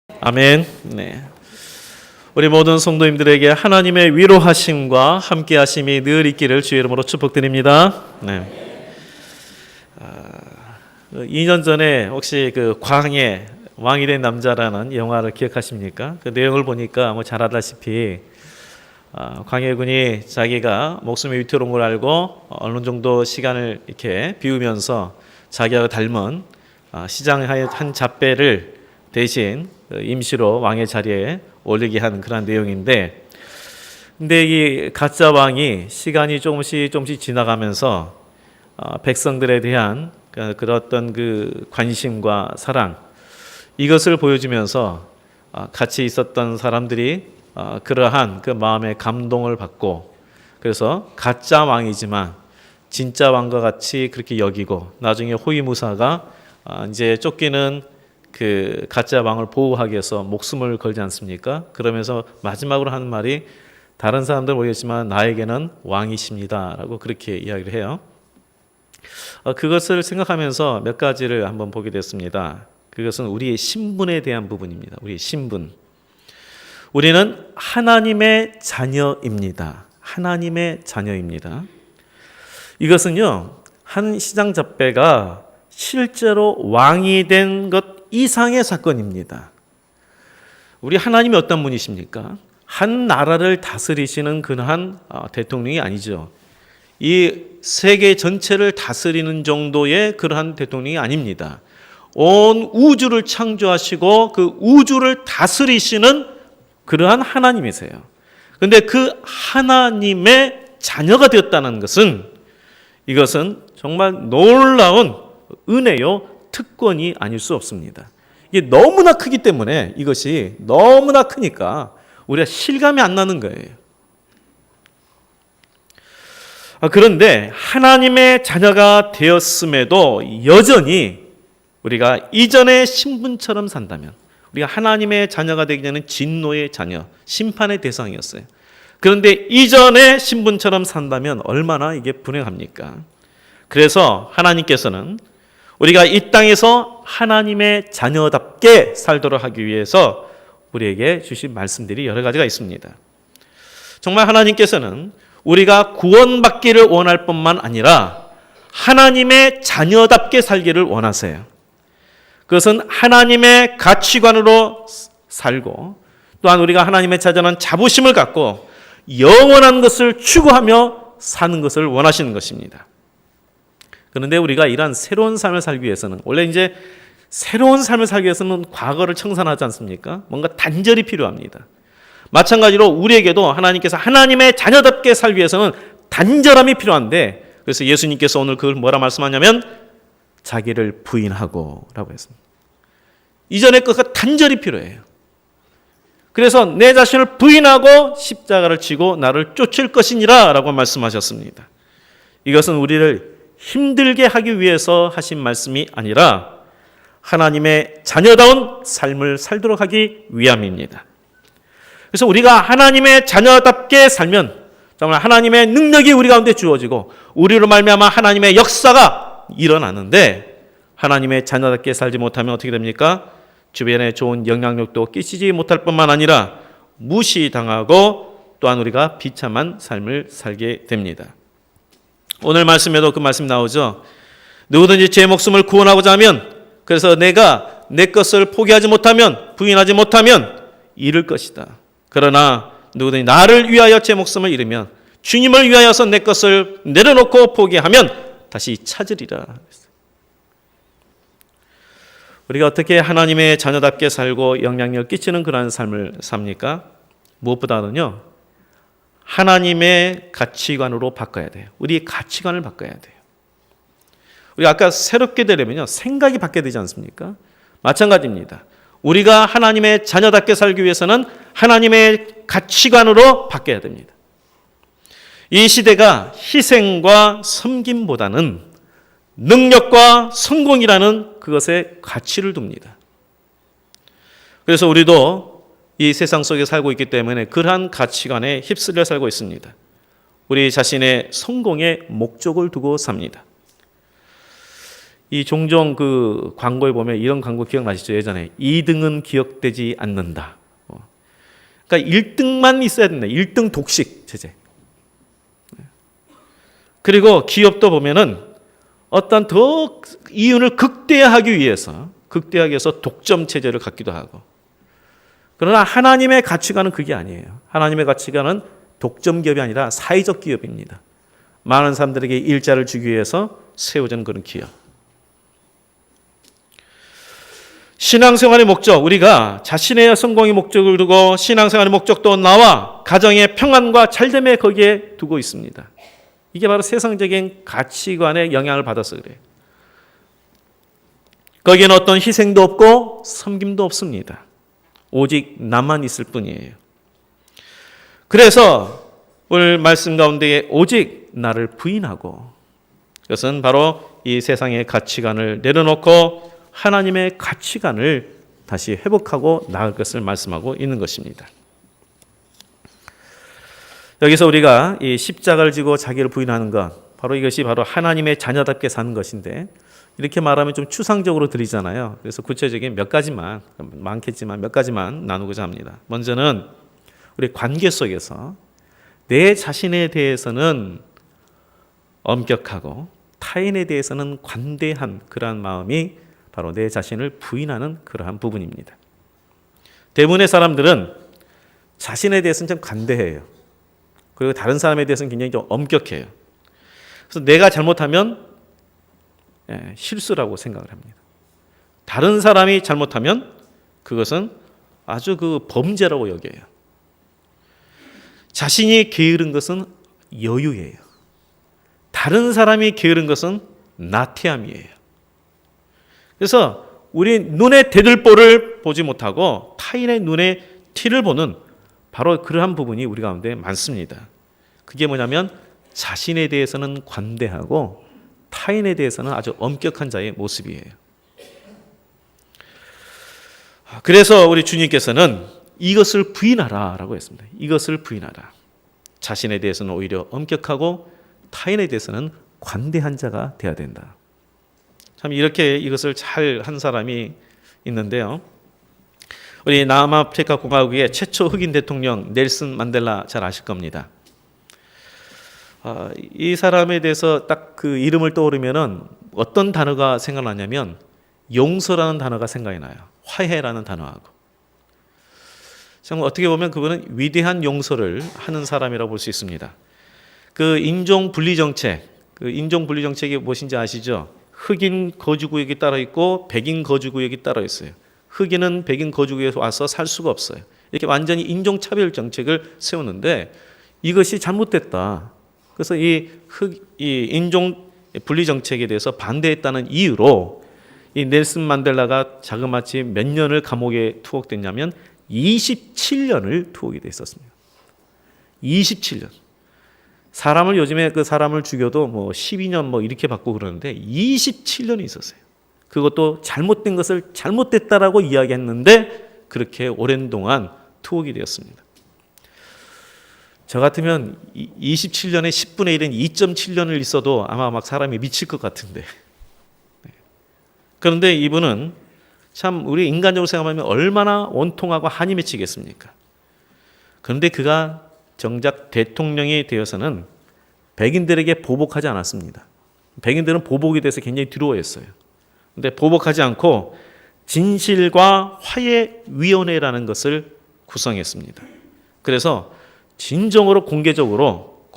아멘. 네. 우리 모든 성도님들에게 하나님의 위로하심과 함께하심이 늘 있기를 주의 이름으로 축복드립니다. 네. 2년 전에 혹시 그 광해 왕이 된 남자라는 영화를 기억하십니까? 그 내용을 보니까 잘 알다시피 광해군이 자기가 목숨의 위태로운 걸 알고 어느 정도 시간을 이렇게 비우면서 자기하고 닮은 시장의 한 잡배를 대신 임시로 왕의 자리에 올리게 하는 그런 내용인데, 근데 이 가짜 왕이 시간이 조금씩 지나가면서 백성들에 대한 그런 어떤 그 관심과 사랑, 이것을 보여주면서 같이 있었던 사람들이 그러한 그 마음의 감동을 받고, 그래서 가짜 왕이지만 진짜 왕과 같이 그렇게 여기고, 나중에 호위무사가 이제 쫓기는 그 가짜 왕을 보호하기 위해서 목숨을 걸지 않습니까? 그러면서 마지막으로 하는 말이 다른 사람들은 모르겠지만 나에게는 왕이십니다라고 그렇게 이야기를 해요. 그것을 생각하면서 몇 가지를 한번 보게 됐습니다. 그것은 우리의 신분에 대한 부분입니다. 우리의 신분. 우리는 하나님의 자녀입니다. 하나님의 자녀입니다. 이것은요, 한 시장 잡배가 실제로 왕이 된 것 이상의 사건입니다. 우리 하나님이 어떤 분이십니까? 한 나라를 다스리시는 그러한 대통령이 아니죠. 이 세계 전체를 다스리는 정도의 그러한 대통령이 아닙니다. 온 우주를 창조하시고 그 우주를 다스리시는 그러한 하나님이세요. 그런데 그 하나님의 자녀가 되었다는 것은, 이것은 정말 놀라운 은혜요, 특권이 아닐 수 없습니다. 이게 너무나 크기 때문에, 이것이 너무나 크니까 우리가 실감이 안 나는 거예요. 그런데 하나님의 자녀가 되었음에도 여전히 우리가 이전의 신분처럼 산다면, 우리가 하나님의 자녀가 되기 전에는 진노의 자녀, 심판의 대상이었어요. 그런데 이전의 신분처럼 산다면 얼마나 이게 불행합니까? 그래서 하나님께서는 우리가 이 땅에서 하나님의 자녀답게 살도록 하기 위해서 우리에게 주신 말씀들이 여러 가지가 있습니다. 정말 하나님께서는 우리가 구원받기를 원할 뿐만 아니라 하나님의 자녀답게 살기를 원하세요. 그것은 하나님의 가치관으로 살고, 또한 우리가 하나님의 자녀는 자부심을 갖고 영원한 것을 추구하며 사는 것을 원하시는 것입니다. 그런데 우리가 이러한 새로운 삶을 살기 위해서는, 원래 이제 새로운 삶을 살기 위해서는 과거를 청산하지 않습니까? 뭔가 단절이 필요합니다. 마찬가지로 우리에게도 하나님께서 하나님의 자녀답게 살기 위해서는 단절함이 필요한데, 그래서 예수님께서 오늘 그걸 뭐라 말씀하냐면 자기를 부인하고 라고 했습니다. 이전의 것과 단절이 필요해요. 그래서 내 자신을 부인하고 십자가를 지고 나를 쫓을 것이니라 라고 말씀하셨습니다. 이것은 우리를 힘들게 하기 위해서 하신 말씀이 아니라 하나님의 자녀다운 삶을 살도록 하기 위함입니다. 그래서 우리가 하나님의 자녀답게 살면 정말 하나님의 능력이 우리 가운데 주어지고 우리로 말미암아 하나님의 역사가 일어나는데, 하나님의 자녀답게 살지 못하면 어떻게 됩니까? 주변에 좋은 영향력도 끼치지 못할 뿐만 아니라 무시당하고, 또한 우리가 비참한 삶을 살게 됩니다. 오늘 말씀에도 그 말씀 나오죠. 누구든지 제 목숨을 구원하고자 하면, 그래서 내가 내 것을 포기하지 못하면, 부인하지 못하면 잃을 것이다. 그러나 누구든지 나를 위하여 제 목숨을 잃으면, 주님을 위하여서 내 것을 내려놓고 포기하면 다시 찾으리라. 우리가 어떻게 하나님의 자녀답게 살고 영향력을 끼치는 그러한 삶을 삽니까? 무엇보다는요, 하나님의 가치관으로 바꿔야 돼요. 우리의 가치관을 바꿔야 돼요. 우리가 아까 새롭게 되려면요, 생각이 바뀌어야 되지 않습니까? 마찬가지입니다. 우리가 하나님의 자녀답게 살기 위해서는 하나님의 가치관으로 바뀌어야 됩니다. 이 시대가 희생과 섬김보다는 능력과 성공이라는 그것에 가치를 둡니다. 그래서 우리도 이 세상 속에 살고 있기 때문에 그러한 가치관에 휩쓸려 살고 있습니다. 우리 자신의 성공의 목적을 두고 삽니다. 이 종종 그 광고에 보면 이런 광고 기억나시죠? 예전에 2등은 기억되지 않는다. 그러니까 1등만 있어야 된다. 1등 독식 체제. 그리고 기업도 보면은 어떤 더 이윤을 극대화하기 위해서 독점 체제를 갖기도 하고. 그러나 하나님의 가치관은 그게 아니에요. 하나님의 가치관은 독점 기업이 아니라 사회적 기업입니다. 많은 사람들에게 일자를 주기 위해서 세워진 그런 기업. 신앙생활의 목적, 우리가 자신의 성공의 목적을 두고 신앙생활의 목적도 나와 가정의 평안과 잘됨에 거기에 두고 있습니다. 이게 바로 세상적인 가치관에 영향을 받아서 그래요. 거기에는 어떤 희생도 없고 섬김도 없습니다. 오직 나만 있을 뿐이에요. 그래서 오늘 말씀 가운데 오직 나를 부인하고, 그것은 바로 이 세상의 가치관을 내려놓고 하나님의 가치관을 다시 회복하고 나갈 것을 말씀하고 있는 것입니다. 여기서 우리가 이 십자가를 지고 자기를 부인하는 것, 바로 이것이 바로 하나님의 자녀답게 사는 것인데, 이렇게 말하면 좀 추상적으로 들리잖아요. 그래서 구체적인 몇 가지만, 많겠지만 몇 가지만 나누고자 합니다. 먼저는 우리 관계 속에서 내 자신에 대해서는 엄격하고 타인에 대해서는 관대한 그러한 마음이 바로 내 자신을 부인하는 그러한 부분입니다. 대부분의 사람들은 자신에 대해서는 좀 관대해요. 그리고 다른 사람에 대해서는 굉장히 좀 엄격해요. 그래서 내가 잘못하면 실수라고 생각을 합니다. 다른 사람이 잘못하면 그것은 아주 그 범죄라고 여겨요. 자신이 게으른 것은 여유예요. 다른 사람이 게으른 것은 나태함이에요. 그래서 우리 눈에 대들보를 보지 못하고 타인의 눈에 티를 보는 바로 그러한 부분이 우리 가운데 많습니다. 그게 뭐냐면 자신에 대해서는 관대하고 타인에 대해서는 아주 엄격한 자의 모습이에요. 그래서 우리 주님께서는 이것을 부인하라라고 했습니다. 이것을 부인하라. 자신에 대해서는 오히려 엄격하고 타인에 대해서는 관대한 자가 되어야 된다. 참 이렇게 이것을 잘 한 사람이 있는데요. 우리 남아프리카 공화국의 최초 흑인 대통령 넬슨 만델라 잘 아실 겁니다. 이 사람에 대해서 딱 그 이름을 떠오르면은 어떤 단어가 생각나냐면 용서라는 단어가 생각이 나요. 화해라는 단어하고. 정말 어떻게 보면 그분은 위대한 용서를 하는 사람이라고 볼 수 있습니다. 그 인종 분리 정책, 그 인종 분리 정책이 무엇인지 아시죠? 흑인 거주구역이 따로 있고 백인 거주구역이 따로 있어요. 흑인은 백인 거주구역에 와서 살 수가 없어요. 이렇게 완전히 인종차별 정책을 세우는데 이것이 잘못됐다. 그래서 이 인종 분리 정책에 대해서 반대했다는 이유로 이 넬슨 만델라가 자그마치 몇 년을 감옥에 투옥됐냐면 27년을 투옥이 돼 있었습니다. 27년. 사람을 요즘에 그 사람을 죽여도 뭐 12년 뭐 이렇게 받고 그러는데 27년이 있었어요. 그것도 잘못된 것을 잘못됐다라고 이야기했는데 그렇게 오랜 동안 투옥이 되었습니다. 저 같으면 27년에 10분의 1은 2.7년을 있어도 아마 막 사람이 미칠 것 같은데. 그런데 이분은 참 우리 인간적으로 생각하면 얼마나 원통하고 한이 맺히겠습니까? 그런데 그가 정작 대통령이 되어서는 백인들에게 보복하지 않았습니다. 백인들은 보복에 대해서 굉장히 두려워했어요. 그런데 보복하지 않고 진실과 화해위원회라는 것을 구성했습니다. 그래서 진정으로 공개적으로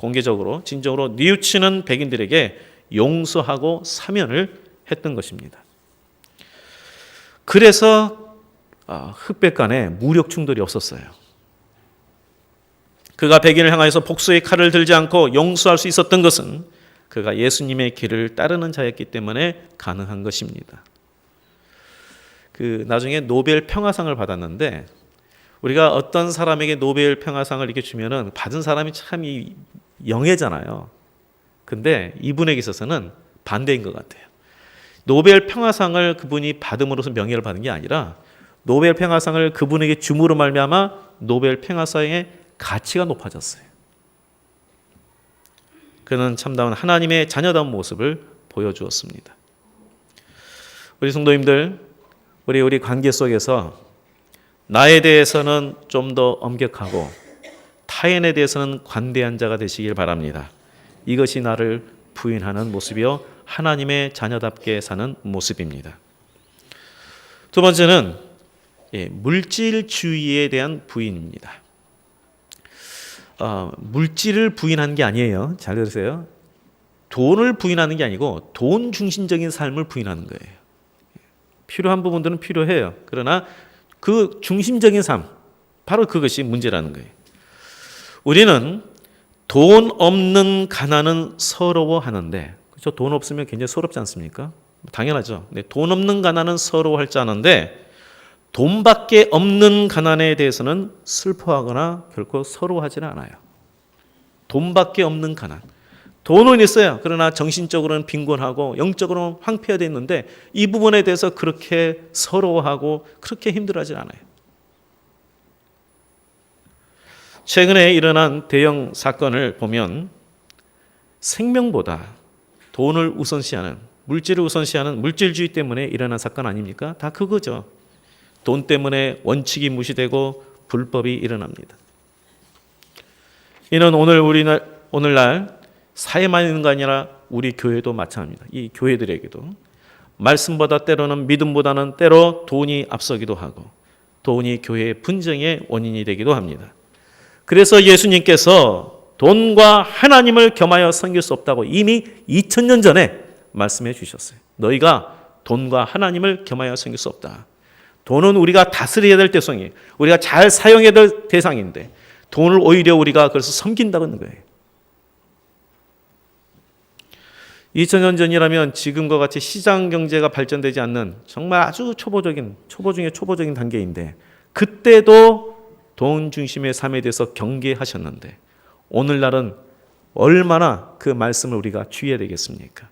진정으로 뉘우치는 백인들에게 용서하고 사면을 했던 것입니다. 그래서 흑백 간에 무력 충돌이 없었어요. 그가 백인을 향하여서 복수의 칼을 들지 않고 용서할 수 있었던 것은 그가 예수님의 길을 따르는 자였기 때문에 가능한 것입니다. 그 나중에 노벨 평화상을 받았는데 우리가 어떤 사람에게 노벨 평화상을 이렇게 주면은 받은 사람이 참 영예잖아요. 근데 이분에게 있어서는 반대인 것 같아요. 노벨 평화상을 그분이 받음으로써 명예를 받은 게 아니라 노벨 평화상을 그분에게 줌으로 말미암아 노벨 평화상의 가치가 높아졌어요. 그는 참다운 하나님의 자녀다운 모습을 보여주었습니다. 우리 성도님들, 우리 관계 속에서 나에 대해서는 좀 더 엄격하고 타인에 대해서는 관대한 자가 되시길 바랍니다. 이것이 나를 부인하는 모습이요 하나님의 자녀답게 사는 모습입니다. 두 번째는 물질주의에 대한 부인입니다. 물질을 부인한 게 아니에요. 잘 들으세요. 돈을 부인하는 게 아니고 돈 중심적인 삶을 부인하는 거예요. 필요한 부분들은 필요해요. 그러나 그 중심적인 삶, 바로 그것이 문제라는 거예요. 우리는 돈 없는 가난은 서러워하는데, 그렇죠? 돈 없으면 굉장히 서럽지 않습니까? 당연하죠. 돈 없는 가난은 서러워할 줄 아는데 돈밖에 없는 가난에 대해서는 슬퍼하거나 결코 서러워하지는 않아요. 돈밖에 없는 가난. 돈은 있어요. 그러나 정신적으로는 빈곤하고 영적으로는 황폐화되어 있는데 이 부분에 대해서 그렇게 서러워하고 그렇게 힘들어하지 않아요. 최근에 일어난 대형 사건을 보면 생명보다 돈을 우선시하는, 물질을 우선시하는 물질주의 때문에 일어난 사건 아닙니까? 다 그거죠. 돈 때문에 원칙이 무시되고 불법이 일어납니다. 이는 오늘날 사회만 있는 거 아니라 우리 교회도 마찬가지입니다. 이 교회들에게도 말씀보다 때로는 믿음보다는 때로 돈이 앞서기도 하고 돈이 교회의 분쟁의 원인이 되기도 합니다. 그래서 예수님께서 돈과 하나님을 겸하여 섬길 수 없다고 이미 2000년 전에 말씀해 주셨어요. 너희가 돈과 하나님을 겸하여 섬길 수 없다. 돈은 우리가 다스려야 될 대상이에요. 우리가 잘 사용해야 될 대상인데 돈을 오히려 우리가 그래서 섬긴다는 거예요. 2000년 전이라면 지금과 같이 시장 경제가 발전되지 않는 정말 아주 초보 중에 초보적인 단계인데 그때도 돈 중심의 삶에 대해서 경계하셨는데 오늘날은 얼마나 그 말씀을 우리가 주의해야 되겠습니까?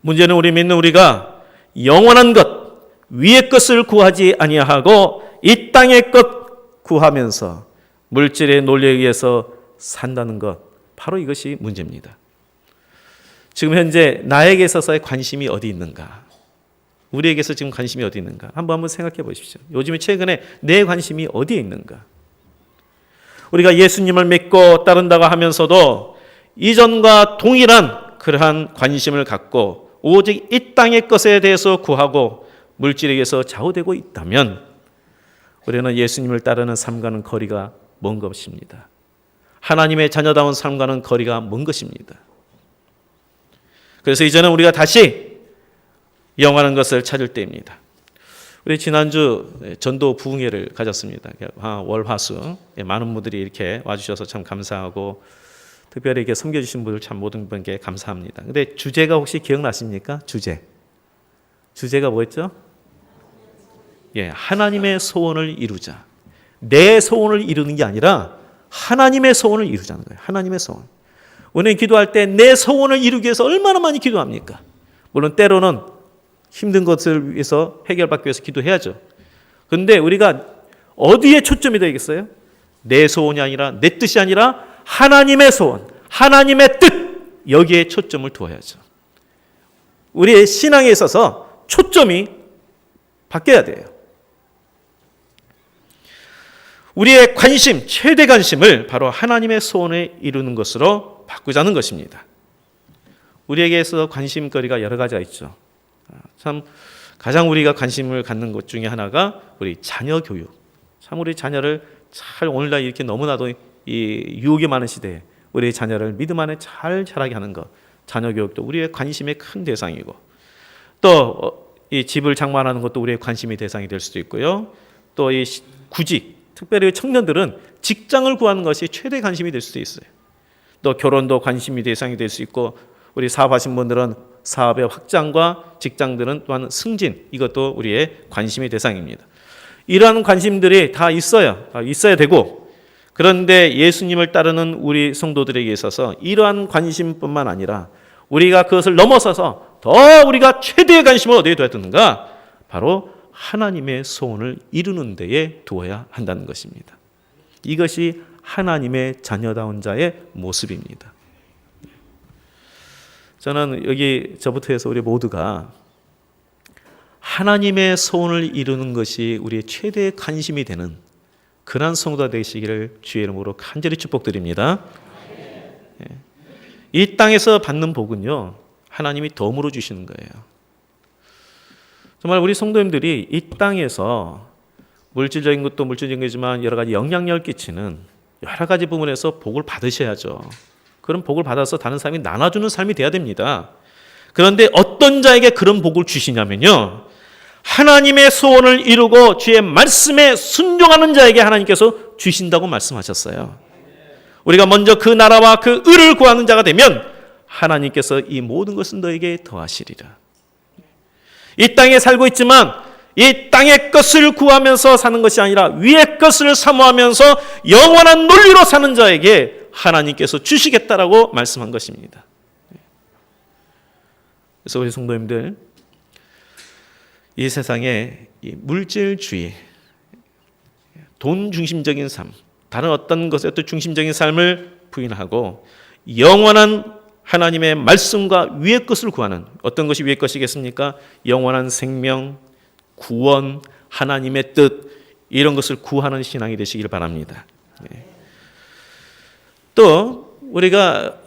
문제는 우리 믿는 우리가 영원한 것, 위의 것을 구하지 아니하고 이 땅의 것 구하면서 물질의 논리에 의해서 산다는 것, 바로 이것이 문제입니다. 지금 현재 나에게 있어서의 관심이 어디 있는가? 우리에게서 지금 관심이 어디 있는가? 한번 생각해 보십시오. 요즘에 최근에 내 관심이 어디에 있는가? 우리가 예수님을 믿고 따른다고 하면서도 이전과 동일한 그러한 관심을 갖고 오직 이 땅의 것에 대해서 구하고 물질에 의해서 좌우되고 있다면 우리는 예수님을 따르는 삶과는 거리가 먼 것입니다. 하나님의 자녀다운 삶과는 거리가 먼 것입니다. 그래서 이제는 우리가 다시 영원한 것을 찾을 때입니다. 우리 지난주 전도 부흥회를 가졌습니다. 월, 화, 수 많은 분들이 이렇게 와주셔서 참 감사하고 특별히 이렇게 섬겨주신 분들 참 모든 분께 감사합니다. 근데 주제가 혹시 기억나십니까? 주제가 뭐였죠? 하나님의 소원을 이루자. 내 소원을 이루는 게 아니라 하나님의 소원을 이루자는 거예요. 하나님의 소원. 우리는 기도할 때 내 소원을 이루기 위해서 얼마나 많이 기도합니까? 물론 때로는 힘든 것을 위해서 해결받기 위해서 기도해야죠. 그런데 우리가 어디에 초점이 되겠어요? 내 소원이 아니라 내 뜻이 아니라 하나님의 소원, 하나님의 뜻, 여기에 초점을 두어야죠. 우리의 신앙에 있어서 초점이 바뀌어야 돼요. 우리의 관심, 최대 관심을 바로 하나님의 소원을 이루는 것으로 바꾸자는 것입니다. 우리에게서 관심거리가 여러 가지가 있죠. 참 가장 우리가 관심을 갖는 것 중에 하나가 우리 자녀 교육. 참 우리 자녀를 잘 오늘날 이렇게 너무나도 이 유혹이 많은 시대에 우리 자녀를 믿음 안에 잘 자라게 하는 것. 자녀 교육도 우리의 관심의 큰 대상이고 또 이 집을 장만하는 것도 우리의 관심의 대상이 될 수도 있고요. 또 이 구직, 특별히 청년들은 직장을 구하는 것이 최대 관심이 될 수도 있어요. 또 결혼도 관심의 대상이 될 수 있고 우리 사업하신 분들은 사업의 확장과 직장들은 또한 승진, 이것도 우리의 관심의 대상입니다. 이러한 관심들이 다 있어요. 있어야 되고 그런데 예수님을 따르는 우리 성도들에게 있어서 이러한 관심뿐만 아니라 우리가 그것을 넘어서서 더 우리가 최대의 관심을 어디에 둬야 되는가? 바로 하나님의 소원을 이루는 데에 두어야 한다는 것입니다. 이것이 하나님의 자녀다운 자의 모습입니다. 저는 여기 저부터 해서 우리 모두가 하나님의 소원을 이루는 것이 우리의 최대의 관심이 되는 그러한 성도가 되시기를 주의 이름으로 간절히 축복드립니다. 이 땅에서 받는 복은요, 하나님이 덤으로 주시는 거예요. 정말 우리 성도님들이 이 땅에서 물질적인 것도 물질적인 거지만 여러 가지 영향력을 끼치는 여러 가지 부분에서 복을 받으셔야죠. 그런 복을 받아서 다른 사람이 나눠주는 삶이 돼야 됩니다. 그런데 어떤 자에게 그런 복을 주시냐면요, 하나님의 소원을 이루고 주의 말씀에 순종하는 자에게 하나님께서 주신다고 말씀하셨어요. 우리가 먼저 그 나라와 그 의를 구하는 자가 되면 하나님께서 이 모든 것은 너에게 더하시리라. 이 땅에 살고 있지만 이 땅의 것을 구하면서 사는 것이 아니라 위의 것을 사모하면서 영원한 논리로 사는 자에게 하나님께서 주시겠다라고 말씀한 것입니다. 그래서 우리 성도님들, 이 세상에 이 물질주의, 돈 중심적인 삶, 다른 어떤 것에 또 중심적인 삶을 부인하고 영원한 하나님의 말씀과 위의 것을 구하는, 어떤 것이 위의 것이겠습니까? 영원한 생명, 구원, 하나님의 뜻, 이런 것을 구하는 신앙이 되시길 바랍니다. 또 우리가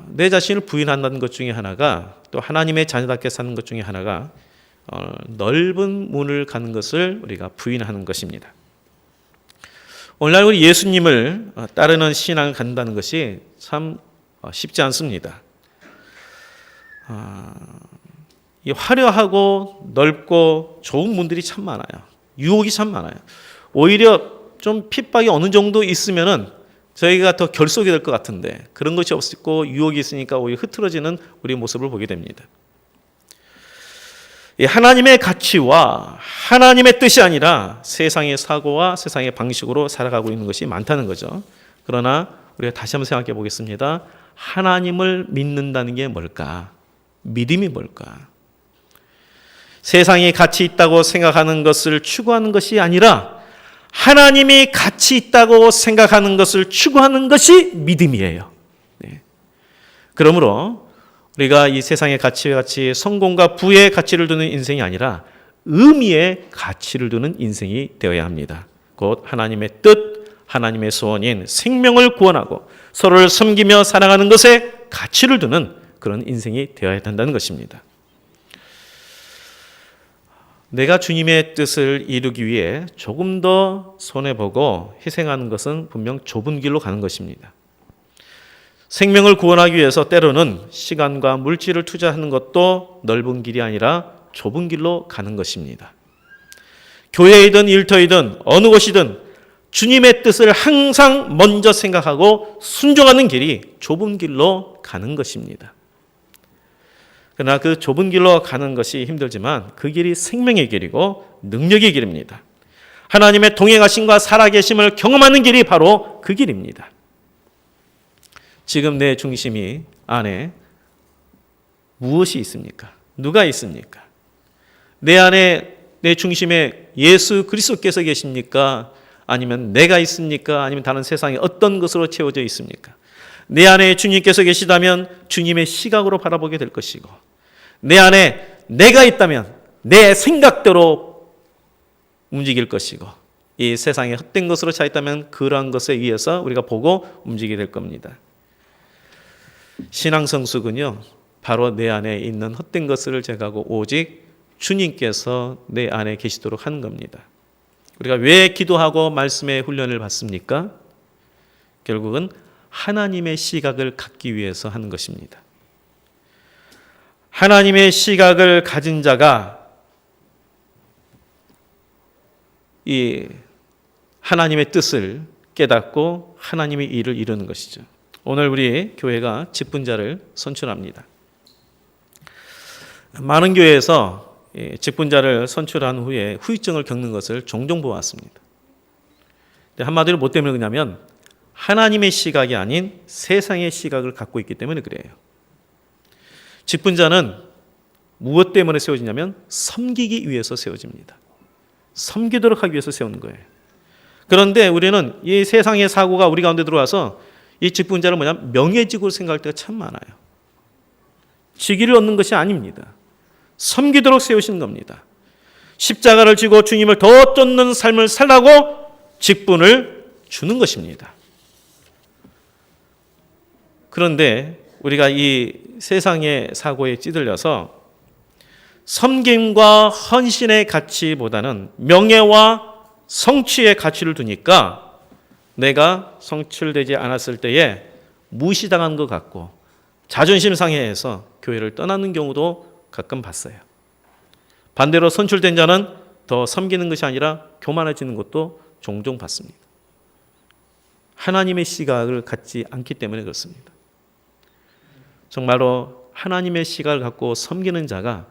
내 자신을 부인한다는 것 중에 하나가, 또 하나님의 자녀답게 사는 것 중에 하나가 넓은 문을 가는 것을 우리가 부인하는 것입니다. 오늘날 우리 예수님을 따르는 신앙을 갖는다는 것이 참 쉽지 않습니다. 이 화려하고 넓고 좋은 문들이 참 많아요. 유혹이 참 많아요. 오히려 좀 핍박이 어느 정도 있으면은 저희가 더 결속이 될 것 같은데 그런 것이 없고 유혹이 있으니까 오히려 흐트러지는 우리 모습을 보게 됩니다. 하나님의 가치와 하나님의 뜻이 아니라 세상의 사고와 세상의 방식으로 살아가고 있는 것이 많다는 거죠. 그러나 우리가 다시 한번 생각해 보겠습니다. 하나님을 믿는다는 게 뭘까? 믿음이 뭘까? 세상이 가치 있다고 생각하는 것을 추구하는 것이 아니라 하나님이 가치 있다고 생각하는 것을 추구하는 것이 믿음이에요. 그러므로 우리가 이 세상의 가치와 같이 성공과 부의 가치를 두는 인생이 아니라 의미의 가치를 두는 인생이 되어야 합니다. 곧 하나님의 뜻, 하나님의 소원인 생명을 구원하고 서로를 섬기며 살아가는 것에 가치를 두는 그런 인생이 되어야 한다는 것입니다. 내가 주님의 뜻을 이루기 위해 조금 더 손해보고 희생하는 것은 분명 좁은 길로 가는 것입니다. 생명을 구원하기 위해서 때로는 시간과 물질을 투자하는 것도 넓은 길이 아니라 좁은 길로 가는 것입니다. 교회이든 일터이든 어느 곳이든 주님의 뜻을 항상 먼저 생각하고 순종하는 길이 좁은 길로 가는 것입니다. 그러나 그 좁은 길로 가는 것이 힘들지만 그 길이 생명의 길이고 능력의 길입니다. 하나님의 동행하심과 살아계심을 경험하는 길이 바로 그 길입니다. 지금 내 중심이 안에 무엇이 있습니까? 누가 있습니까? 내 안에 내 중심에 예수 그리스도께서 계십니까? 아니면 내가 있습니까? 아니면 다른 세상에 어떤 것으로 채워져 있습니까? 내 안에 주님께서 계시다면 주님의 시각으로 바라보게 될 것이고, 내 안에 내가 있다면 내 생각대로 움직일 것이고, 이 세상에 헛된 것으로 차 있다면 그러한 것에 의해서 우리가 보고 움직이게 될 겁니다. 신앙 성숙은요, 바로 내 안에 있는 헛된 것을 제거하고 오직 주님께서 내 안에 계시도록 하는 겁니다. 우리가 왜 기도하고 말씀의 훈련을 받습니까? 결국은 하나님의 시각을 갖기 위해서 하는 것입니다. 하나님의 시각을 가진 자가 이 하나님의 뜻을 깨닫고 하나님의 일을 이루는 것이죠. 오늘 우리 교회가 직분자를 선출합니다. 많은 교회에서 직분자를 선출한 후에 후유증을 겪는 것을 종종 보았습니다. 한마디로 뭐 때문에 그러냐면 하나님의 시각이 아닌 세상의 시각을 갖고 있기 때문에 그래요. 직분자는 무엇 때문에 세워지냐면 섬기기 위해서 세워집니다. 섬기도록 하기 위해서 세우는 거예요. 그런데 우리는 이 세상의 사고가 우리 가운데 들어와서 이 직분자를 명예직으로 생각할 때가 참 많아요. 직위를 얻는 것이 아닙니다. 섬기도록 세우시는 겁니다. 십자가를 지고 주님을 더 쫓는 삶을 살라고 직분을 주는 것입니다. 그런데 우리가 이 세상의 사고에 찌들려서 섬김과 헌신의 가치보다는 명예와 성취의 가치를 두니까 내가 성취되지 않았을 때에 무시당한 것 같고 자존심 상해해서 교회를 떠나는 경우도 가끔 봤어요. 반대로 선출된 자는 더 섬기는 것이 아니라 교만해지는 것도 종종 봤습니다. 하나님의 시각을 갖지 않기 때문에 그렇습니다. 정말로 하나님의 시각을 갖고 섬기는 자가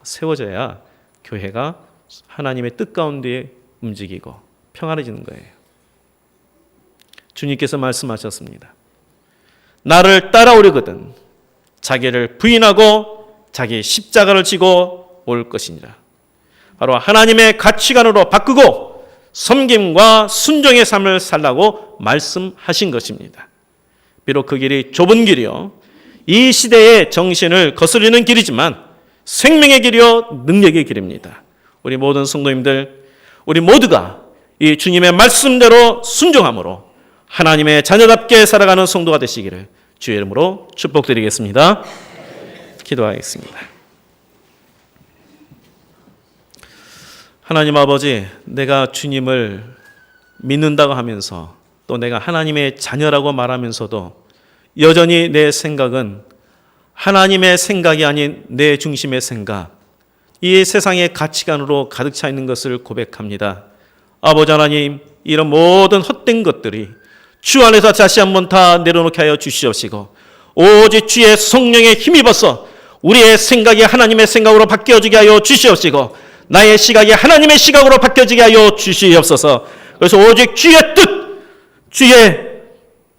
세워져야 교회가 하나님의 뜻 가운데 움직이고 평안해지는 거예요. 주님께서 말씀하셨습니다. 나를 따라오려거든 자기를 부인하고 자기 십자가를 지고 올 것이니라. 바로 하나님의 가치관으로 바꾸고 섬김과 순종의 삶을 살라고 말씀하신 것입니다. 비록 그 길이 좁은 길이요 이 시대의 정신을 거스르는 길이지만 생명의 길이요 능력의 길입니다. 우리 모든 성도님들, 우리 모두가 이 주님의 말씀대로 순종함으로 하나님의 자녀답게 살아가는 성도가 되시기를 주의 이름으로 축복드리겠습니다. 기도하겠습니다. 하나님 아버지, 내가 주님을 믿는다고 하면서 또 내가 하나님의 자녀라고 말하면서도 여전히 내 생각은 하나님의 생각이 아닌 내 중심의 생각, 이 세상의 가치관으로 가득 차 있는 것을 고백합니다. 아버지 하나님, 이런 모든 헛된 것들이 주 안에서 다시 한번 다 내려놓게 하여 주시옵시고 오직 주의 성령에 힘입어서 우리의 생각이 하나님의 생각으로 바뀌어지게 하여 주시옵시고 나의 시각이 하나님의 시각으로 바뀌어지게 하여 주시옵소서. 그래서 오직 주의 뜻, 주의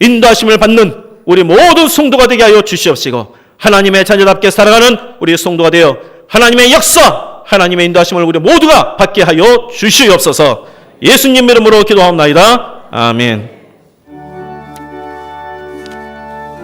인도하심을 받는 우리 모든 성도가 되게 하여 주시옵시고 하나님의 자녀답게 살아가는 우리 성도가 되어 하나님의 역사, 하나님의 인도하심을 우리 모두가 받게 하여 주시옵소서. 예수님 이름으로 기도하옵나이다. 아멘.